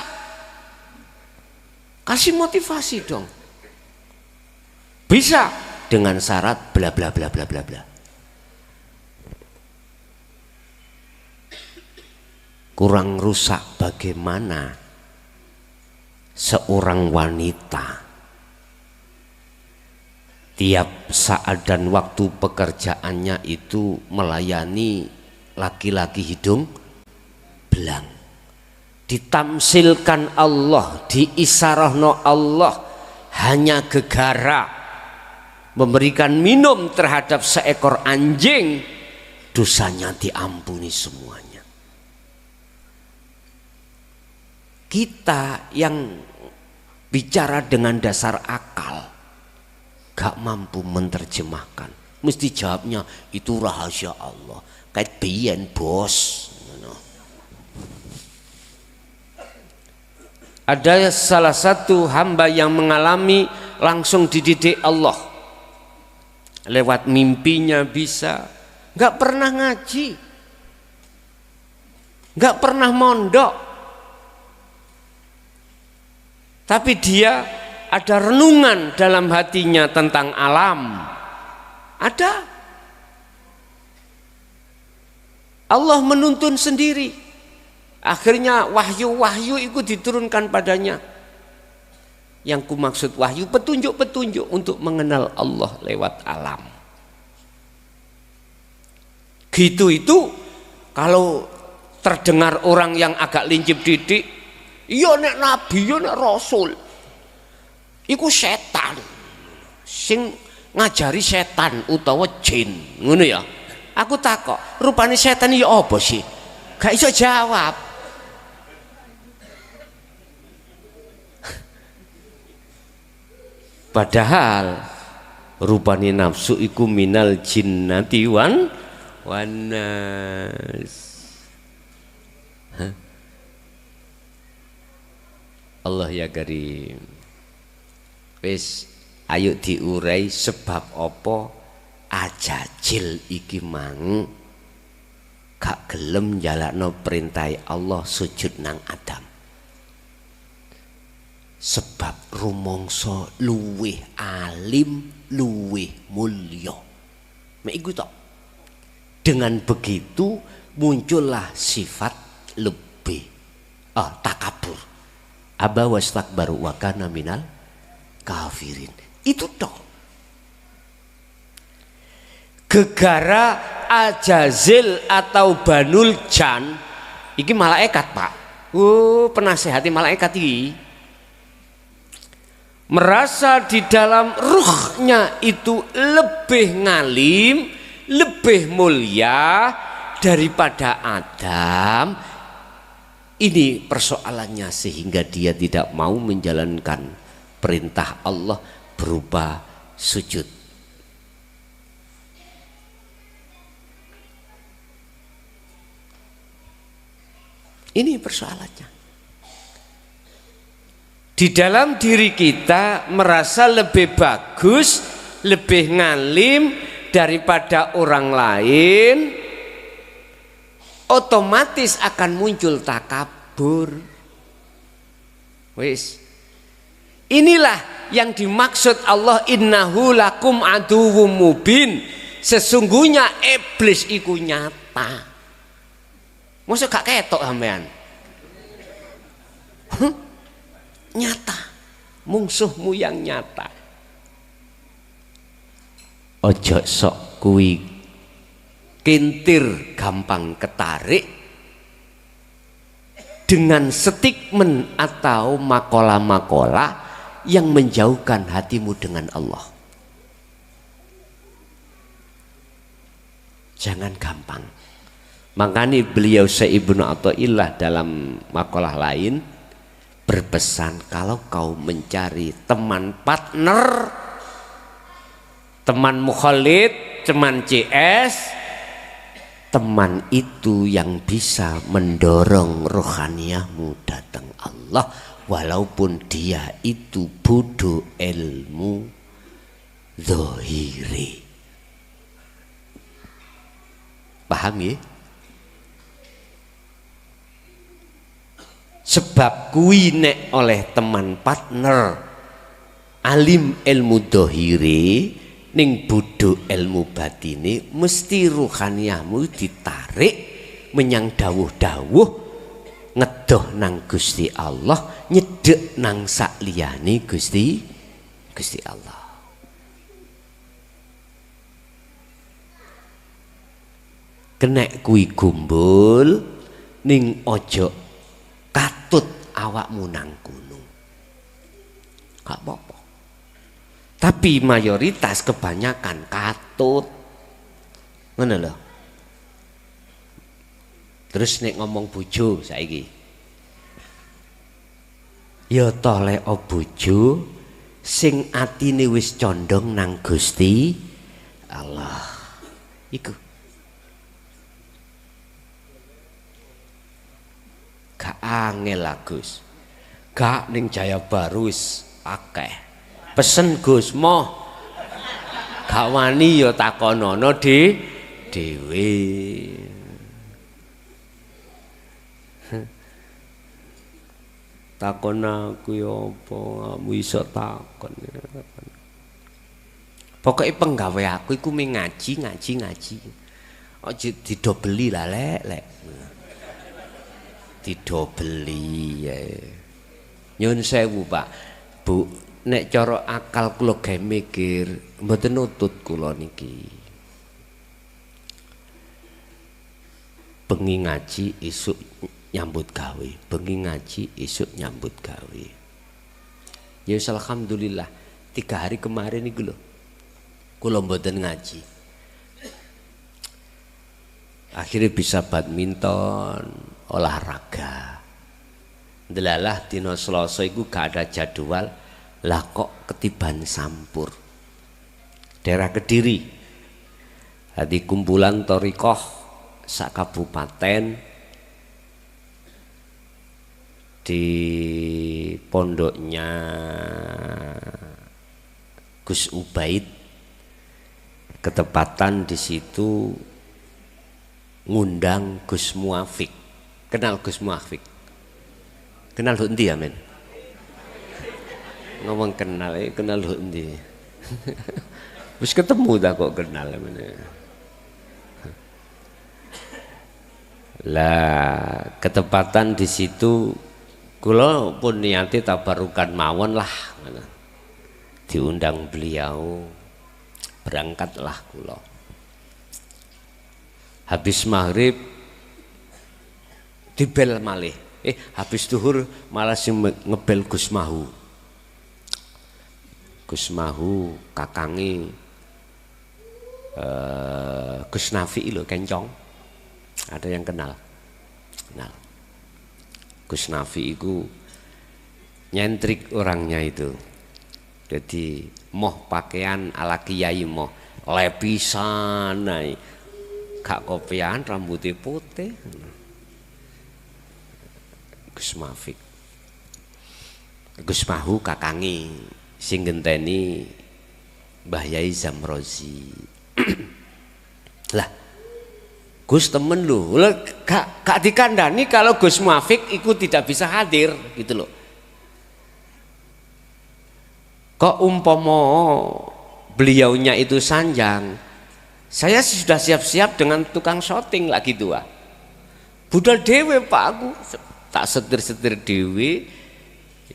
Kasih motivasi dong. Bisa dengan syarat bla bla bla bla bla bla. Kurang rusak bagaimana seorang wanita tiap saat dan waktu pekerjaannya itu melayani laki-laki hidung belang, ditamsilkan Allah, diisarahno Allah, hanya gegara memberikan minum terhadap seekor anjing, dosanya diampuni semuanya. Kita yang bicara dengan dasar akal gak mampu menerjemahkan, mesti jawabnya itu rahasia Allah, kayak biyen bos. Ada salah satu hamba yang mengalami langsung dididik Allah lewat mimpinya, bisa nggak pernah ngaji, nggak pernah mondok, tapi dia ada renungan dalam hatinya tentang alam. Ada Allah menuntun sendiri. Akhirnya wahyu-wahyu itu diturunkan padanya. Yang ku maksud wahyu, petunjuk-petunjuk untuk mengenal Allah lewat alam. Gitu itu kalau terdengar orang yang agak lincip didik, iya nek nabi, iya nek rasul, iku setan sing ngajari setan utawa jin, ngono ya. Aku takok, rupane setan ya apa sih? Gak iso jawab. Padahal rupane nafsu iku minal jinnati wanas. Allah ya karim. Wis ayo diurai sebab apa Ajajil iki mang gak gelem njalakno perintah Allah sujud nang Adam. Sebab rumangsa luwih alim, luwih mulya. Mek iku tok. Dengan begitu muncullah sifat lebih takabur. Aba wastakbaru wa kana minal kafirin. Itu tok. Gegara Ajazil atau Banul Jan iki malaikat, Pak. Penasehati malaikat iki merasa di dalam ruhnya itu lebih ngalim, lebih mulia daripada Adam. Ini persoalannya sehingga dia tidak mau menjalankan perintah Allah berupa sujud. Ini persoalannya. Di dalam diri kita merasa lebih bagus, lebih ngalim daripada orang lain, otomatis akan muncul takabur. Wis. Inilah yang dimaksud Allah, innahu lakum aduwwum mubin. Sesungguhnya iblis iku nyata. Masa gak ketok sampean? Nyata. Mungsuhmu yang nyata. Ojo sok kuwi kintir gampang ketarik dengan statement atau makola-makola yang menjauhkan hatimu dengan Allah. Jangan gampang. Makanya beliau Syekh Ibnu Athaillah dalam makalah lain berpesan, kalau kau mencari teman partner, teman mukhalid, teman CS, teman itu yang bisa mendorong rohaniyahmu datang Allah, walaupun dia itu bodoh ilmu zahiri. Paham ya? Sebab kuwi nek oleh teman partner alim ilmu zahiri ning bodoh ilmu batine, mesti ruhaniyahmu ditarik menyang dawuh-dawuh, ngedoh nang Gusti Allah, nyedek nang sakliyane Gusti Allah. Kenek kuwi gumbul ning ojo katut awakmu nang gunung. Gak apa-apa. Tapi mayoritas kebanyakan katut. Ngono lho. Terus nek ngomong bojo saiki. Ya toh lek bojo sing atine wis condong nang Gusti Allah. Iku gak angel lah Gus. Gak ning Jaya Baru wis akeh. Pesen Gus moh. Gak wani ya takonono dhewe. Takon aku ya apa, kamu iso takon. Pokoke penggawe aku iku mung ngaji. Ojo didobeli lah lek. Didobeli ya. Nyun sewu Pak, Bu, nek cara akal kula gawe mikir mboten nutut kula niki. Bengi ngaji esuk nyambut gawe, bengi ngaji esuk nyambut gawe. Ya alhamdulillah 3 hari kemarin niku lho kula mboten ngaji. Akhirnya bisa badminton, olahraga. Delalah dina Selasa iku gak ada jadwal, lah kok ketiban Sampur. Daerah Kediri. Hadi kumpulan thariqah sak kabupaten di pondoknya Gus Ubaid, ketepatan di situ ngundang Gus Muafik. Kenal Gus Muafik? Kenal lu endi ya men? Ngomong kenal lu endi? Wis ketemu dah kok kenal men. Lah ketepatan di situ kula pun niati tabarukan mawon lah. Diundang beliau, berangkatlah kula. Habis maghrib dibel malih. Habis duhur malah sing ngebel Gus Mahu. Gus Mahu kakange Gus Nafi lho kencong. Ada yang kenal? Kenal. Gus Nafi itu nyentrik orangnya itu. Jadi moh pakaian ala kiai moh lepisan naik. Gak kopian, rambutnya putih. Gus Mafik, Gus Mahu kakangi sing ngenteni Mbah Yai Zamrozi. Lah Gus temen lho, gak dikandani kalau Gus Muafik ikut tidak bisa hadir gitu loh. Kok umpomo beliaunya itu sanjang, saya sudah siap-siap dengan tukang syuting lagi tua. Budal dewe Pak, aku tak setir-setir dewe,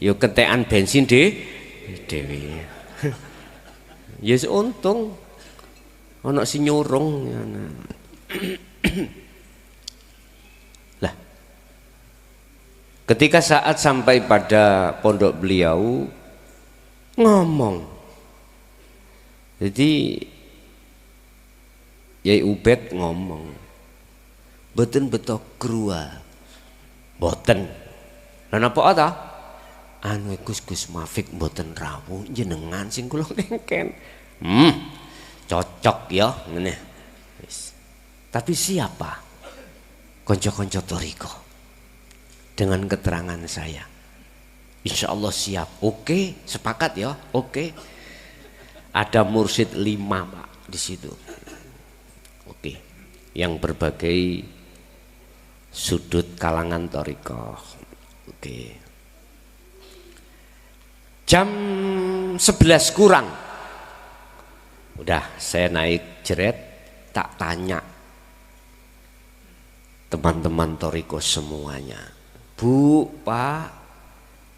yo ketekan bensin dewe. Yes untung ono si nyurung. Lah, ketika saat sampai pada pondok beliau ngomong, jadi Yai Ubed ngomong, boten beto grua, boten. Lan apa ta? Anu Gus Muafik boten rawuh jenengan sing kula kengken. Cocok ya ngene. Wis. Tapi siapa? Konco-konco Toriko. Dengan keterangan saya. Insya Allah siap. Oke, sepakat ya. Oke. Ada mursyid 5 Pak di situ. Oke. Yang berbagai sudut kalangan Toriko. Oke. Jam 11 kurang. Udah saya naik jeret, tak tanya teman-teman Toriko semuanya. Bu, Pak,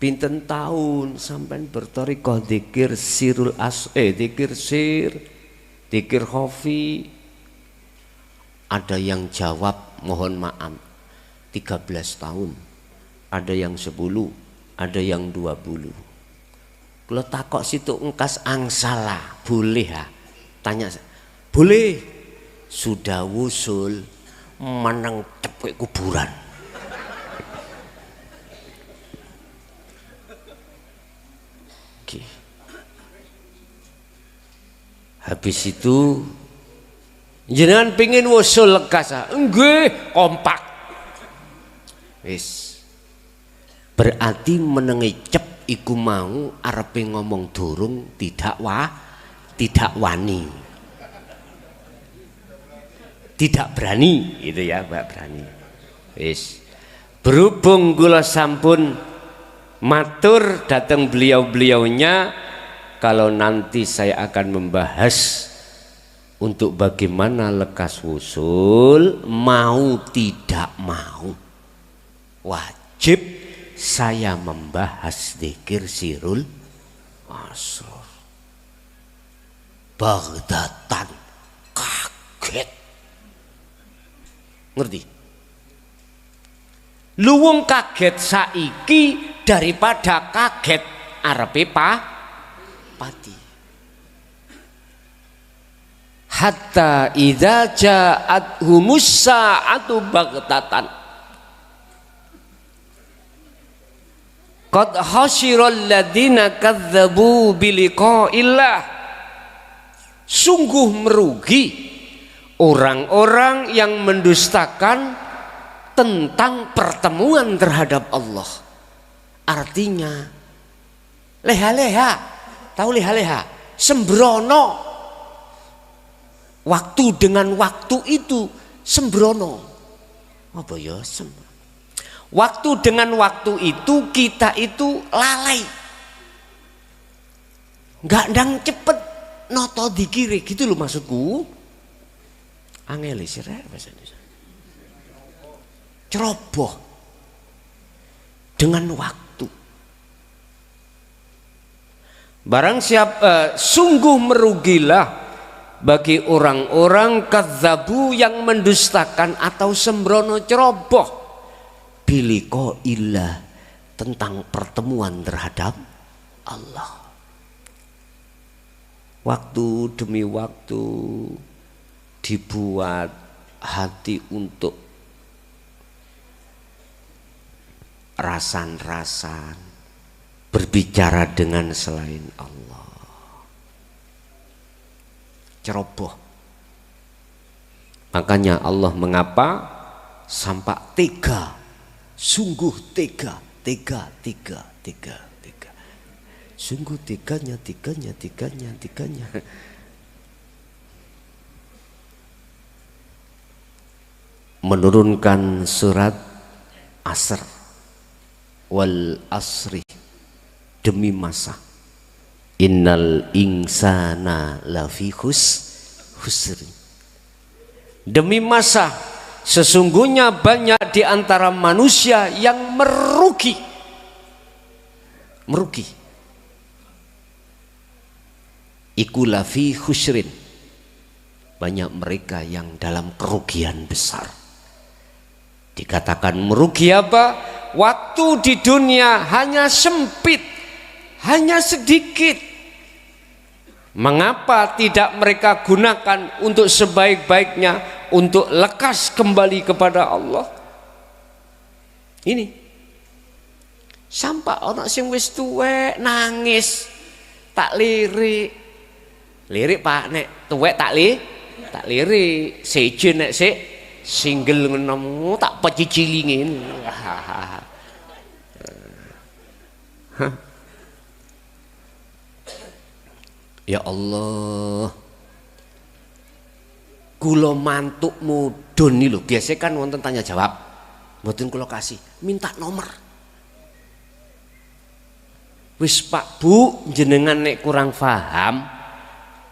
pinten tahun sampai bertoriko dikir sirul dikir sir, dikir khofi. Ada yang jawab mohon maaf 13 tahun, ada yang 10, ada yang 20. Kalau takok situ engkas angsala boleh ha? Tanya boleh, sudah wusul menang cepet kuburan. Oke. Habis itu jenengan pingin wusul lekas ha? Nggih, kompak. Wis. Berarti menengi cep iku mau arepe ngomong durung tidak wani, tidak berani gitu ya Mbak, berani. Wis berhubung kula sampun matur datang beliau-beliaunya, kalau nanti saya akan membahas untuk bagaimana lekas wusul, mau tidak mau wajib saya membahas dzikir sirul asror. Baghdatan kaget, ngerti? Luwung kaget saiki daripada kaget arepe pati. Hatta idza ja'at humus sa'atu baghtatan qad hasyiral ladina kadzdzabu biliqa'illah. Sungguh merugi orang-orang yang mendustakan tentang pertemuan terhadap Allah. Artinya leha-leha, tahu leha-leha, sembrono. Waktu dengan waktu itu sembrono. Apa ya sembrono? Waktu dengan waktu itu kita itu lalai, nggak ndang cepet noto dikiri gitu loh maksudku. Angel sih bahasa Indonesia. Ceroboh dengan waktu. Barang siapa sungguh merugilah bagi orang-orang kadzabu yang mendustakan atau sembrono ceroboh biliko ilah tentang pertemuan terhadap Allah. Waktu demi waktu dibuat hati untuk rasan-rasan berbicara dengan selain Allah. Ceroboh. Makanya Allah mengapa sampai tega, sungguh tega. Sungguh tiganya. menurunkan surat Asr, wal asri, demi masa, innal insana lafi khusri, demi masa sesungguhnya banyak di antara manusia yang merugi. Iku lafi khusrin, banyak mereka yang dalam kerugian besar. Dikatakan merugi apa? Waktu di dunia hanya sempit, hanya sedikit. Mengapa tidak mereka gunakan untuk sebaik-baiknya, untuk lekas kembali kepada Allah? Ini sampai orang sing wis tuwek nangis tak lirik Pak, nek tuwek tak lirik, sejen nek sik single ngono tak pecicilingin. Ya Allah, kula mantuk mudun iki lho, biasa kan wonten tanya jawab, mboten kula kasih, minta nomor. Wis Pak Bu, jenengan nek kurang paham,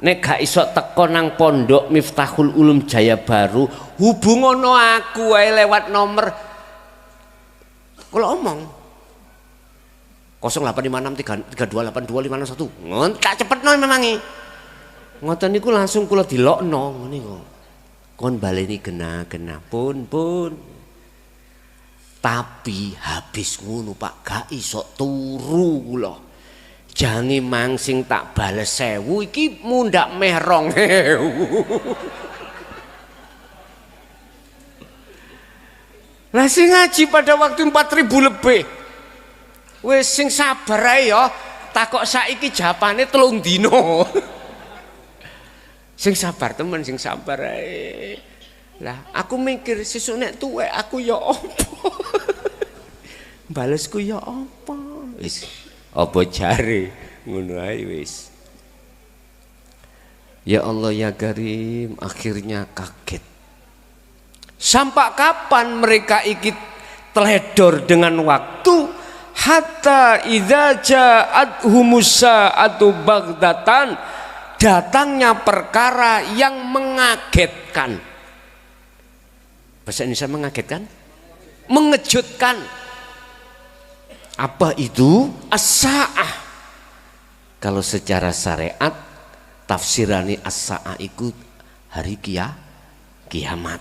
nek gak iso teko nang pondok Miftahul Ulum Jaya Baru, hubungono aku wae lewat nomor. Kula omong 0856328251. Ngon tak cepetno memangi. Ngoten niku langsung kula dilokno niku. Kon baleni gena-gena pun. Tapi habis ngono Pak gak iso turu kula. Jange mangsing tak bales 1000 iki mundak meh 2000. Lah sing ngaji pada waktu 4000 lebih. Wis sing sabar ae ya, takok saiki jawabane 3 dino. Sing sabar temen, sing sabar ae. Lah aku mikir sesuk nek tuwek aku ya apa? Balesku ya apa? Wis apa jare ngono ae wis. Ya Allah ya Karim, akhirnya kaget. Sampai kapan mereka ikut teledor dengan waktu? Hatta idza ja'athumus sa'atu baghdatan, datangnya perkara yang mengagetkan. Bahasa Indonesia mengagetkan? Mengejutkan. Apa itu? As-sa'ah. Kalau secara syariat tafsirani as-sa'ah itu hari kiamat.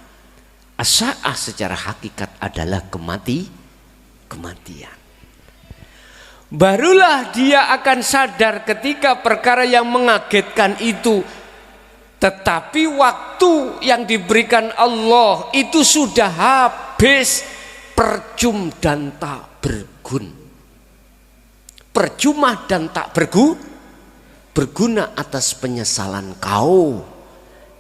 As-sa'ah secara hakikat adalah kematian. Barulah dia akan sadar ketika perkara yang mengagetkan itu. Tetapi waktu yang diberikan Allah itu sudah habis, percuma dan tak berguna. Percuma dan tak berguna atas penyesalan kau.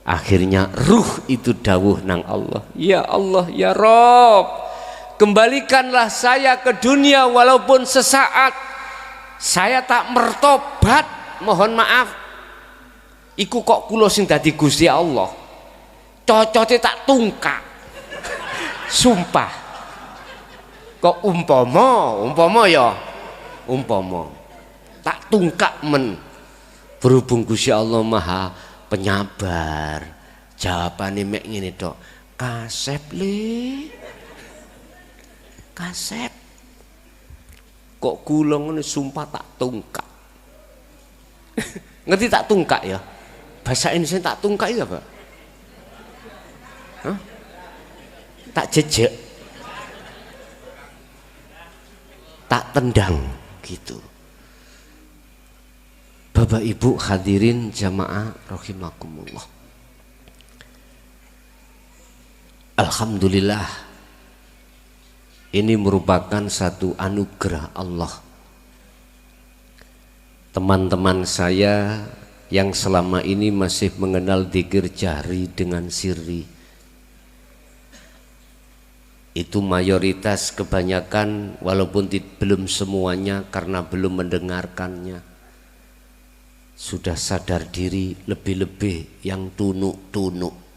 Akhirnya ruh itu dawuh nang Allah, ya Allah ya Rabb, kembalikanlah saya ke dunia walaupun sesaat. Saya tak mertobat, mohon maaf. Iku kok kula sing dadi Gusti Allah. Cocote tak tungkak. Sumpah. Kok umpama tak tungkak men. Berhubung Gusti Allah Maha penyabar. Jawabane mek ngene tok. Kasep le. Kasep. Kok kula ngene sumpah tak tungkak. Ngerti tak tungkak ya? Bahasa Indonesia tak tungkak itu apa? Hah? Tak jejek. Tak tendang gitu. Bapak Ibu hadirin jamaah rahimakumullah. Alhamdulillah, ini merupakan satu anugerah Allah. Teman-teman saya yang selama ini masih mengenal dzikir jahri dengan sirri, itu mayoritas kebanyakan, walaupun belum semuanya karena belum mendengarkannya, sudah sadar diri. Lebih-lebih yang tunuk-tunuk.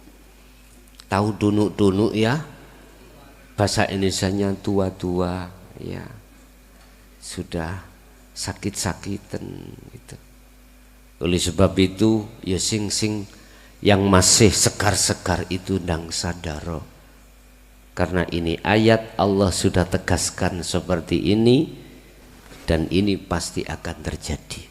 Tahu tunuk-tunuk ya? bahasa Indonesianya tua-tua, ya sudah sakit-sakitan gitu. Oleh sebab itu ya sing yang masih segar-segar itu ndang sadaro. Karena ini ayat Allah sudah tegaskan seperti ini, dan ini pasti akan terjadi.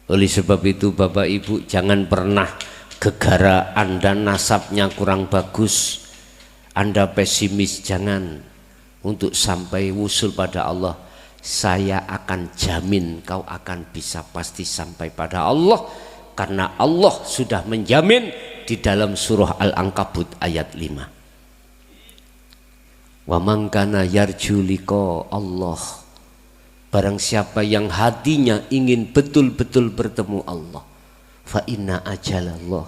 Oleh sebab itu Bapak Ibu jangan pernah gegara Anda nasabnya kurang bagus, Anda pesimis, jangan. Untuk sampai wusul pada Allah, saya akan jamin kau akan bisa pasti sampai pada Allah, karena Allah sudah menjamin di dalam surah Al-Ankabut ayat 5. Wa man kana yarju liqa Allah, barang siapa yang hatinya ingin betul-betul bertemu Allah, fa inna ajalallah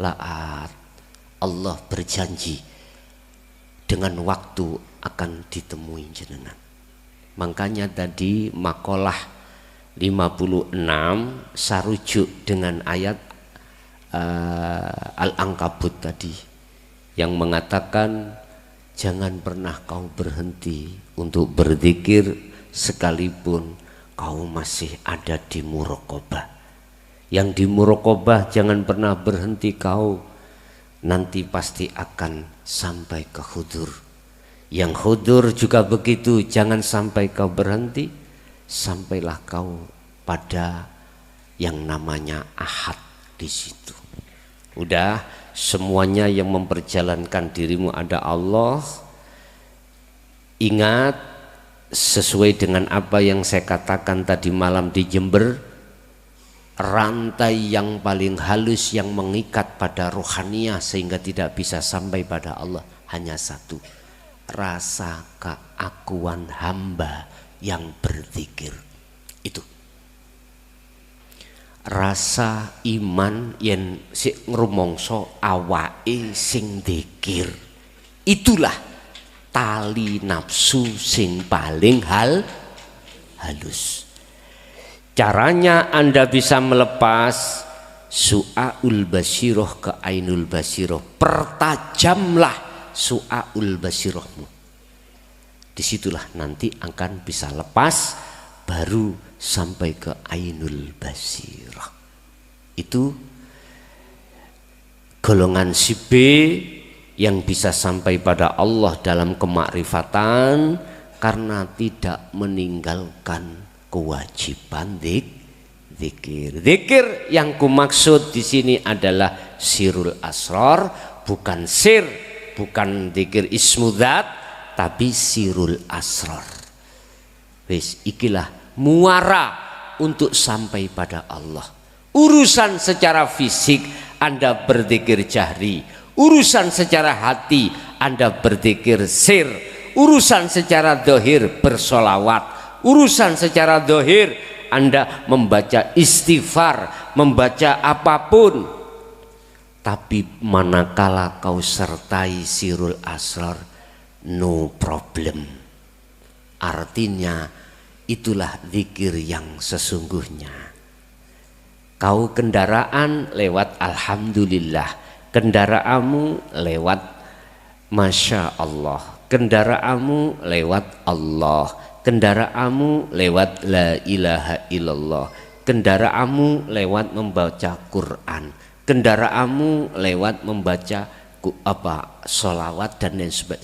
la'at, Allah berjanji dengan waktu akan ditemui jenengan. Makanya tadi makalah 56 sarujuk dengan ayat Al-Ankabut tadi yang mengatakan jangan pernah kau berhenti untuk berzikir sekalipun kau masih ada di muraqabah. Yang di muraqabah jangan pernah berhenti kau, nanti pasti akan sampai ke hudur. Yang hudur juga begitu, jangan sampai kau berhenti, sampailah kau pada yang namanya ahad di situ. Udah semuanya yang memperjalankan dirimu ada Allah. Ingat sesuai dengan apa yang saya katakan tadi malam di Jember, rantai yang paling halus yang mengikat pada rohaniah sehingga tidak bisa sampai pada Allah hanya satu, rasa keakuan hamba yang berzikir. Itu rasa iman yang si ngrumongso awake sing dzikir, itulah tali nafsu sing paling halus. Caranya Anda bisa melepas su'aul basiroh ke ainul basiroh, pertajamlah su'aul basirohmu. Disitulah nanti akan bisa lepas, baru sampai ke ainul basirah. Itu golongan si B yang bisa sampai pada Allah dalam kemakrifatan karena tidak meninggalkan kewajiban zikir. Zikir yang kumaksud di sini adalah sirul asrar, bukan sir, bukan zikir ismudzat, tapi sirul asrar. Wis ikilah muara untuk sampai pada Allah. Urusan secara fisik Anda berzikir jahri, urusan secara hati Anda berzikir sir, urusan secara dohir bersolawat, urusan secara dohir Anda membaca istighfar, membaca apapun. Tapi manakala kau sertai sirul asrar, no problem. Artinya itulah zikir yang sesungguhnya. Kau kendaraan lewat alhamdulillah, kendaraanmu lewat masya Allah, kendaraanmu lewat Allah, kendaraanmu lewat la ilaha illallah, kendaraanmu lewat membaca Quran, kendaraanmu lewat membaca sholawat dan lain sebagainya.